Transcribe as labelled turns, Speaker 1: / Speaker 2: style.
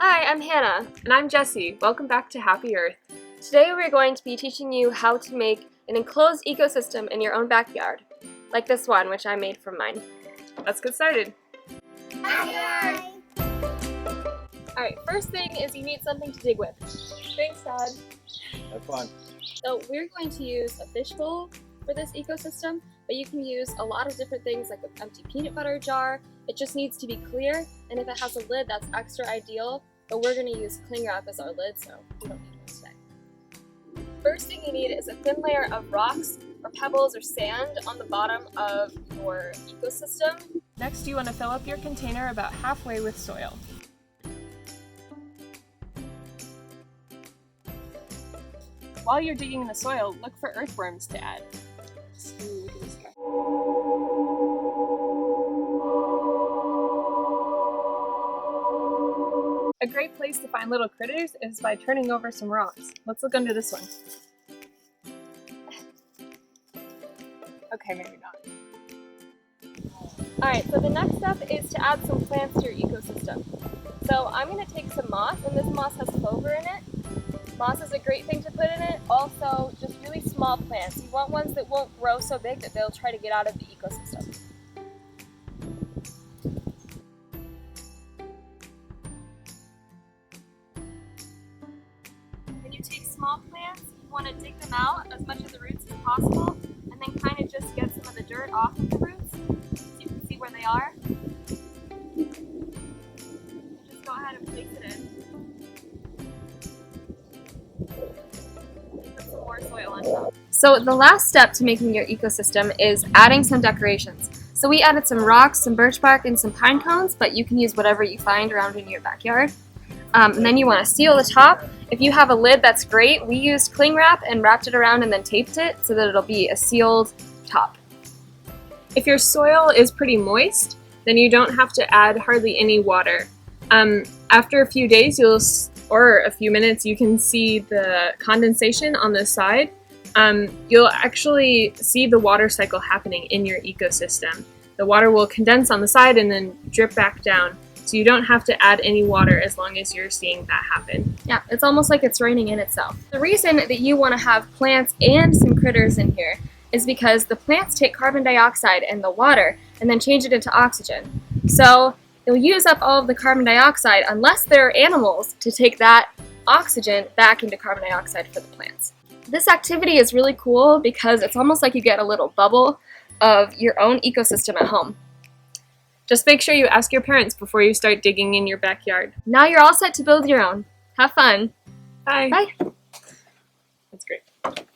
Speaker 1: Hi, I'm Hannah.
Speaker 2: And I'm Jessie. Welcome back to Happy Earth.
Speaker 1: Today we're going to be teaching you how to make an enclosed ecosystem in your own backyard, like this one, which I made from mine.
Speaker 2: Let's get started.
Speaker 1: Alright, first thing is you need something to dig with. Thanks, Todd.
Speaker 3: Have fun.
Speaker 1: So we're going to use a fishbowl for this ecosystem, but you can use a lot of different things like an empty peanut butter jar. It just needs to be clear, and if it has a lid, that's extra ideal, but we're going to use cling wrap as our lid, so we don't need one today. First thing you need is a thin layer of rocks or pebbles or sand on the bottom of your ecosystem.
Speaker 2: Next, you want to fill up your container about halfway with soil. While you're digging in the soil, look for earthworms to add. A great place to find little critters is by turning over some rocks. Let's look under this one. Okay, maybe not.
Speaker 1: Alright, so the next step is to add some plants to your ecosystem. So I'm going to take some moss, and this moss has clover in it. Moss is a great thing to put in it. Also, just really small plants. You want ones that won't grow so big that they'll try to get out of the ecosystem. When you take small plants, you want to dig them out as much of the roots as possible, and then kind of just get some of the dirt off of the roots so you can see where they are. And just go ahead and place it in. Put some more soil on top. So the last step to making your ecosystem is adding some decorations. So we added some rocks, some birch bark, and some pine cones, but you can use whatever you find around in your backyard. And then you want to seal the top. If you have a lid, that's great. We used cling wrap and wrapped it around and then taped it so that it'll be a sealed top.
Speaker 2: If your soil is pretty moist, then you don't have to add hardly any water. After a few days, or a few minutes, you can see the condensation on the side. You'll actually see the water cycle happening in your ecosystem. The water will condense on the side and then drip back down. So you don't have to add any water as long as you're seeing that happen.
Speaker 1: Yeah, it's almost like it's raining in itself. The reason that you want to have plants and some critters in here is because the plants take carbon dioxide and the water and then change it into oxygen. So they'll use up all of the carbon dioxide unless there are animals to take that oxygen back into carbon dioxide for the plants. This activity is really cool because it's almost like you get a little bubble of your own ecosystem at home.
Speaker 2: Just make sure you ask your parents before you start digging in your backyard.
Speaker 1: Now you're all set to build your own. Have fun.
Speaker 2: Bye.
Speaker 1: Bye.
Speaker 2: That's great.